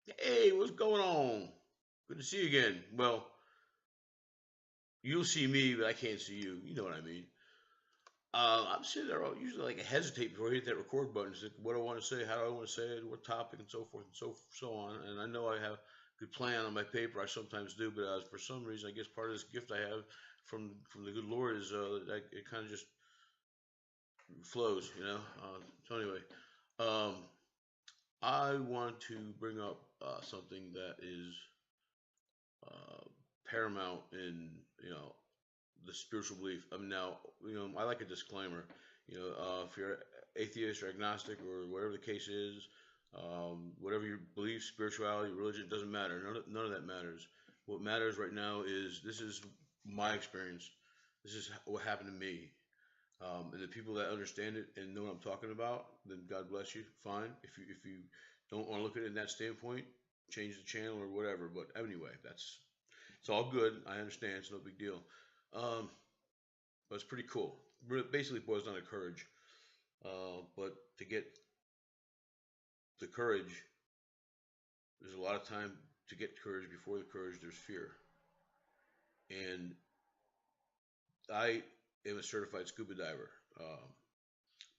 Hey, what's going on? Good to see you again. Well, you'll see me, but I can't see you. You know what I mean. I'm sitting there, usually like I hesitate before I hit that record button. It's like what I want to say, how do I want to say it, what topic, and so forth and so on. And I know I have a good plan on my paper. I sometimes do, but for some reason, I guess part of this gift I have from the good Lord is that it kind of just flows, you know. So anyway, um, I want to bring up something that is uh, paramount in the spiritual belief. I mean, now I like a disclaimer. If you're atheist or agnostic or whatever the case is, whatever your belief, spirituality, religion, doesn't matter. None of that matters. What matters right now is this is my experience. This is what happened to me. And the people that understand it and know what I'm talking about, then God bless you. Fine. If you don't want to look at it in that standpoint, change the channel or whatever. But anyway, it's all good. I understand. It's no big deal. Um, but it's pretty cool. Basically, it boils down to courage. But to get the courage, there's a lot of time to get courage. Before the courage, there's fear. And I am a certified scuba diver.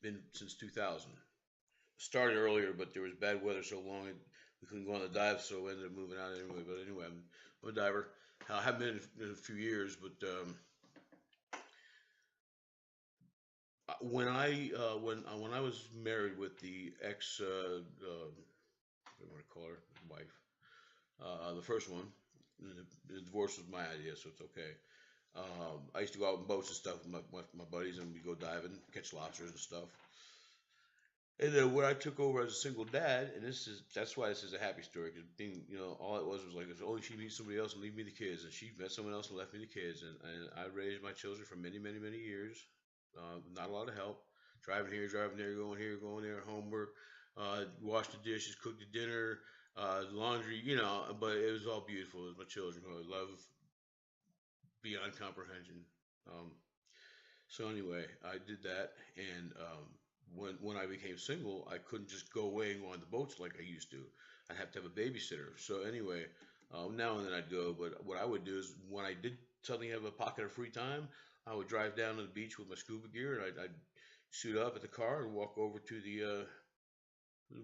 Been since 2000. Started earlier, but there was bad weather so long we couldn't go on the dive, so we ended up moving out anyway. But anyway, I'm a diver. I haven't been in a few years, but when I was married with the ex, what do I want to call her, wife, the first one, the divorce was my idea, so it's okay. I used to go out in boats and stuff with my buddies, and we'd go diving, catch lobsters and stuff. And then when I took over as a single dad, and that's why this is a happy story, because all it was like, only she meets somebody else and leave me the kids, and she met someone else and left me the kids, and I raised my children for many, many, many years, not a lot of help, driving here, going there, homework, wash the dishes, cook the dinner, laundry, but it was all beautiful. It was my children who I love beyond comprehension. Um, so anyway, I did that, and when I became single, I couldn't just go away and go on the boats like I used to. I'd have to have a babysitter. So anyway, now and then I'd go. But what I would do is when I did suddenly have a pocket of free time, I would drive down to the beach with my scuba gear, and I'd suit up at the car and walk over to the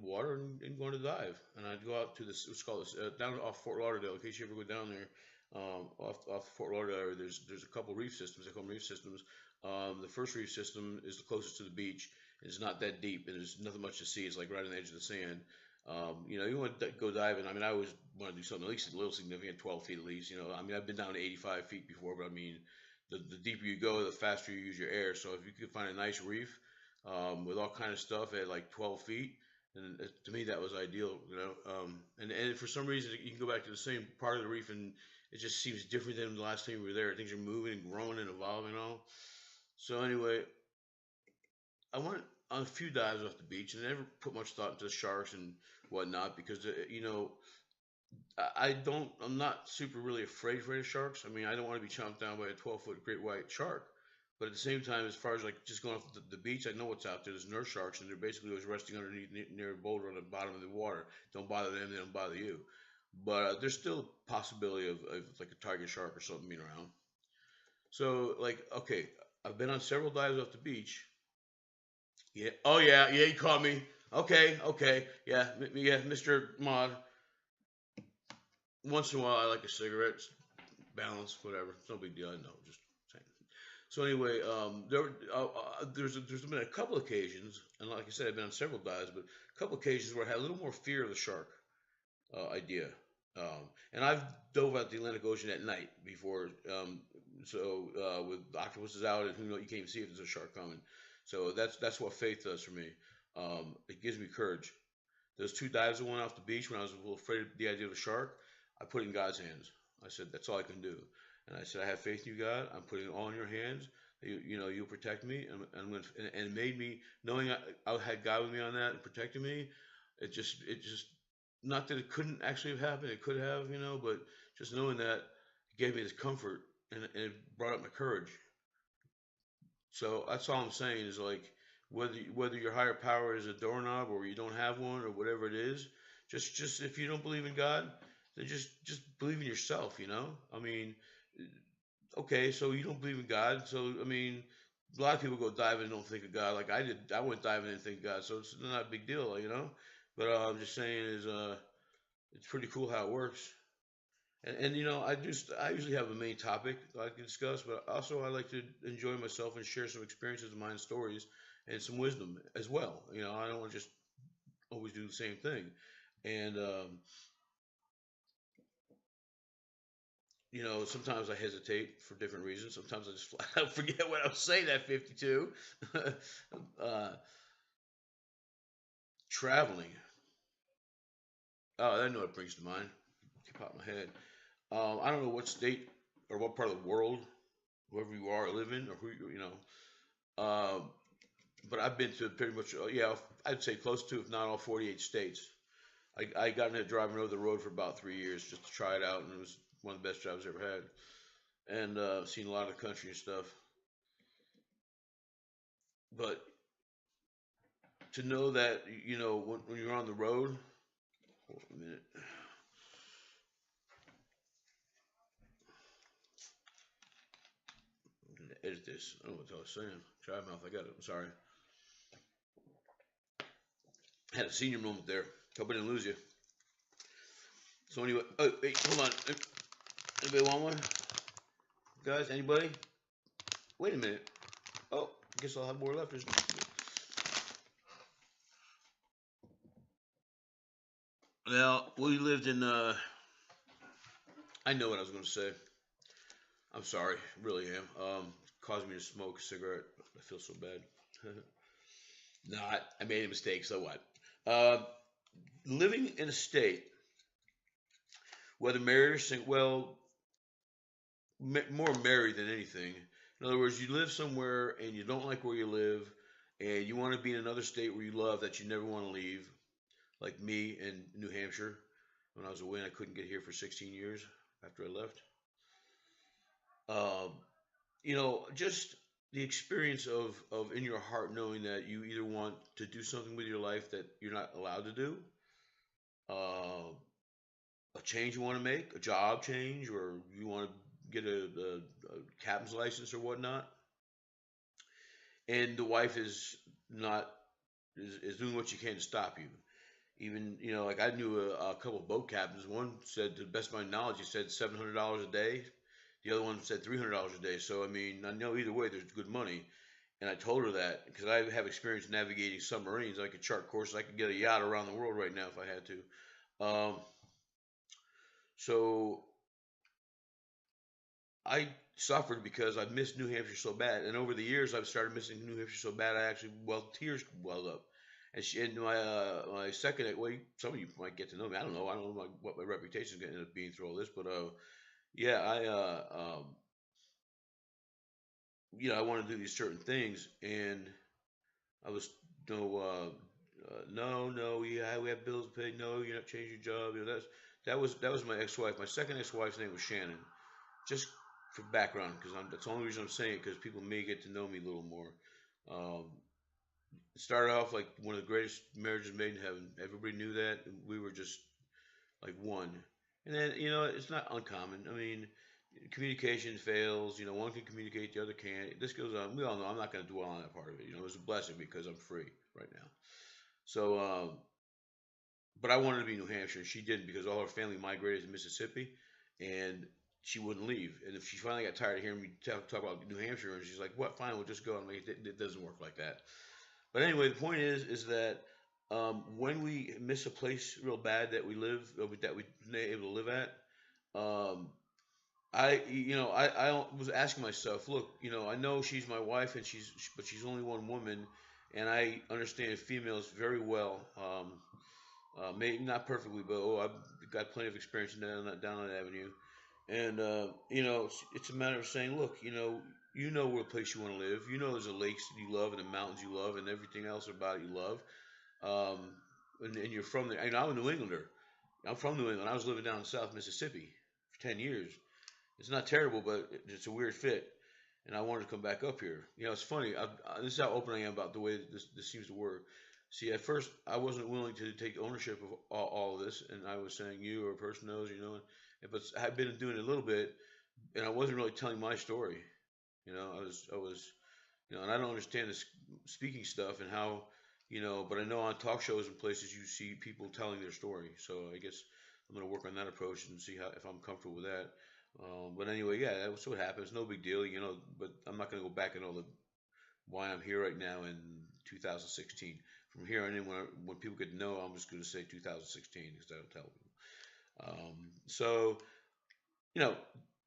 water and go on a dive. And I'd go out to this, what's called this, down off Fort Lauderdale. In case you ever go down there, off Fort Lauderdale, there's a couple reef systems. They call them reef systems. The first reef system is the closest to the beach. It's not that deep, and there's nothing much to see. It's like right on the edge of the sand. You want to go diving. I mean, I always want to do something at least a little significant, 12 feet at least. I mean, I've been down to 85 feet before, but I mean, the deeper you go, the faster you use your air. So if you could find a nice reef with all kind of stuff at like 12 feet, and to me that was ideal. And for some reason you can go back to the same part of the reef, and it just seems different than the last time we were there. Things are moving and growing and evolving and all. So anyway, I went on a few dives off the beach and I never put much thought into the sharks and whatnot because I'm not super really afraid of sharks. I mean, I don't want to be chomped down by a 12-foot great white shark. But at the same time, as far as like just going off the beach, I know what's out there. There's nurse sharks, and they're basically always resting underneath near a boulder on the bottom of the water. Don't bother them; they don't bother you. But there's still a possibility of like a tiger shark or something being around. So, like, okay, I've been on several dives off the beach. Yeah. Oh yeah. You caught me. Okay. Okay. Yeah. Yeah. Mr. Mod. Once in a while, I like a cigarette. Balance, whatever. It's no big deal. I know. Just saying. So anyway, there's been a couple occasions, and like I said, I've been on several dives, but a couple occasions where I had a little more fear of the shark idea. And I've dove out the Atlantic Ocean at night before, with octopuses out, and you can't even see if there's a shark coming. So that's what faith does for me. It gives me courage. Those two dives that went off the beach when I was a little afraid of the idea of a shark, I put it in God's hands. I said, that's all I can do. And I said, I have faith in you, God. I'm putting it all in your hands. You'll protect me. And it made me, knowing I had God with me on that and protecting me, it just, not that it couldn't actually have happened. It could have, but just knowing that gave me this comfort and it brought up my courage. So that's all I'm saying is like whether your higher power is a doorknob or you don't have one or whatever it is, Just if you don't believe in God, then just believe in yourself. I mean, okay, so you don't believe in God, so I mean, a lot of people go diving and don't think of God like I did. I went diving and didn't think of God, so it's not a big deal. But I'm just saying is it's pretty cool how it works. And I usually have a main topic that I can discuss, but also I like to enjoy myself and share some experiences of mine, stories, and some wisdom as well. I don't want to just always do the same thing. And sometimes I hesitate for different reasons. Sometimes I just flat out forget what I was saying at 52. uh, Traveling. Oh, I know what brings to mind. Keep out my head. I don't know what state or what part of the world, whoever you are, live in, or who you know. Uh, but I've been to pretty much, yeah, I'd say close to, if not all 48 states. I got into driving over the road for about 3 years just to try it out, and it was one of the best jobs I ever had. And seen a lot of the country and stuff. But to know that, when you're on the road, hold on a minute. I'm gonna edit this. I don't know what I was saying. Dry mouth. I got it. I'm sorry. Had a senior moment there. Hope I didn't lose you. So anyway, oh wait, hold on. Anybody want one? Guys, anybody? Wait a minute. Oh, I guess I'll have more left. Well, we lived in. I know what I was going to say. I'm sorry, really am. Caused me to smoke a cigarette. I feel so bad. Not. I made a mistake. So what? Uh, Living in a state, whether married or single, well, more married than anything. In other words, you live somewhere and you don't like where you live, and you want to be in another state where you love that you never want to leave, like me in New Hampshire. When I was away and I couldn't get here for 16 years after I left. Um, just the experience of in your heart knowing that you either want to do something with your life that you're not allowed to do, uh, a change you want to make, a job change, or you want to get a captain's license or whatnot, and the wife is not is doing what she can to stop you. Even like I knew a couple of boat captains. One said, to the best of my knowledge, he said $700 a day. The other one said $300 a day. So I mean, I know either way, there's good money. And I told her that because I have experience navigating submarines. I could chart courses. I could get a yacht around the world right now if I had to. So I suffered because I missed New Hampshire so bad, and over the years I've started missing New Hampshire so bad I actually tears welled up. And my second, well, some of you might get to know me. I don't know what my reputation is going to end up being through all this, but yeah, I want to do these certain things, and I was no, no, yeah, we have bills to pay. No, you're not changing your job. That was my ex-wife. My second ex-wife's name was Shannon. Just for background, because that's the only reason I'm saying it, because people may get to know me a little more. Um, it started off like one of the greatest marriages made in heaven. Everybody knew that. And we were just like one. And then, it's not uncommon. I mean, communication fails. One can communicate, the other can't. This goes on. We all know. I'm not going to dwell on that part of it. It was a blessing because I'm free right now. So, but I wanted to be in New Hampshire, and she didn't because all her family migrated to Mississippi, and she wouldn't leave. And if she finally got tired of hearing me talk about New Hampshire, and she's like, "What? Fine, we'll just go." I'm like, "It doesn't work like that." But anyway, the point is that when we miss a place real bad that we live, that we're able to live at, um, I was asking myself, look, I know she's my wife, and but she's only one woman, and I understand females very well. Maybe not perfectly, but I've got plenty of experience down that avenue. And it's a matter of saying, look, what place you want to live. There's a lakes you love and the mountains you love and everything else about it you love. Um, and you're from there. And I'm a New Englander. I'm from New England. I was living down in South Mississippi for 10 years. It's not terrible, but it's a weird fit. And I wanted to come back up here. It's funny. This is how open I am about the way this seems to work. See, at first, I wasn't willing to take ownership of all of this, and I was saying you or a person knows, you know. But I've been doing it a little bit, and I wasn't really telling my story. You know, I was, you know, and I don't understand this speaking stuff and how, you know, but I know on talk shows and places you see people telling their story. So I guess I'm gonna work on that approach and see how if I'm comfortable with that. But anyway, yeah, that's what happens. No big deal, you know. But I'm not gonna go back and all the why I'm here right now in 2016. From here on in, when people get to know, I'm just going to say 2016 because I don't tell people. So you know,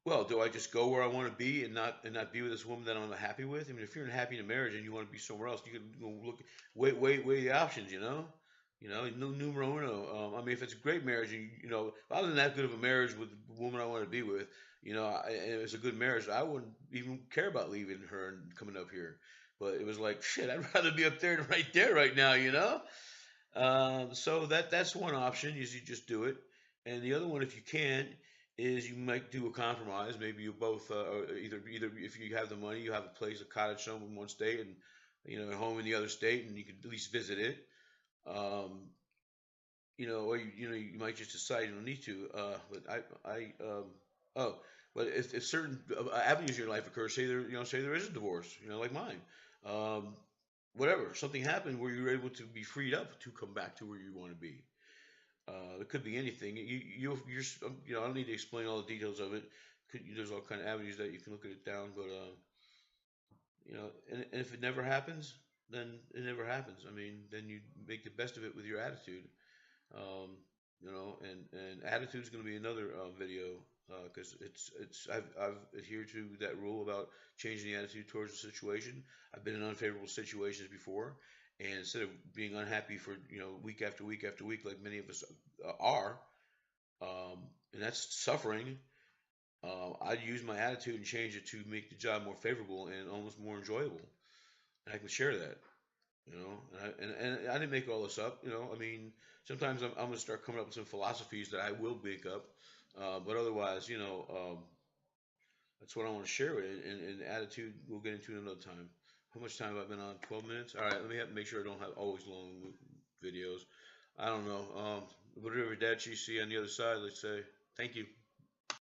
well, do I just go where I want to be and not be with this woman that I'm happy with? I mean, if you're unhappy in a marriage and you want to be somewhere else, you can go look, weigh the options. You know, no numero uno. I mean, if it's a great marriage, and you know, if I wasn't that good of a marriage with the woman I want to be with, you know, and it's a good marriage, I wouldn't even care about leaving her and coming up here. But it was like, shit, I'd rather be up there than right there right now, you know. So that's one option is you just do it, and the other one, if you can't, is you might do a compromise. Maybe you both, either if you have the money, you have a place, a cottage somewhere in one state, and you know a home in the other state, and you can at least visit it. Um, you know, or you know you might just decide you don't need to. But oh, but if certain avenues in your life occur, say there is a divorce, you know, like mine. Um, Whatever, something happened where you're able to be freed up to come back to where you want to be. It could be anything. You know, I don't need to explain all the details of it. There's all kind of avenues that you can look at it down, but you know, and if it never happens, then it never happens. I mean, then you make the best of it with your attitude. Um, you know, and attitude is going to be another video because I've adhered to that rule about changing the attitude towards the situation. I've been in unfavorable situations before, and instead of being unhappy for you know week after week after week like many of us are, and that's suffering. I'd use my attitude and change it to make the job more favorable and almost more enjoyable, and I can share that. You know, and I didn't make all this up. You know, I mean, sometimes I'm gonna start coming up with some philosophies that I will make up, but otherwise, you know, that's what I want to share with it. And attitude, we'll get into another time. How much time have I been on? 12 minutes. All right, let me make sure I don't have always long videos. I don't know. Whatever that you see on the other side, let's say. Thank you.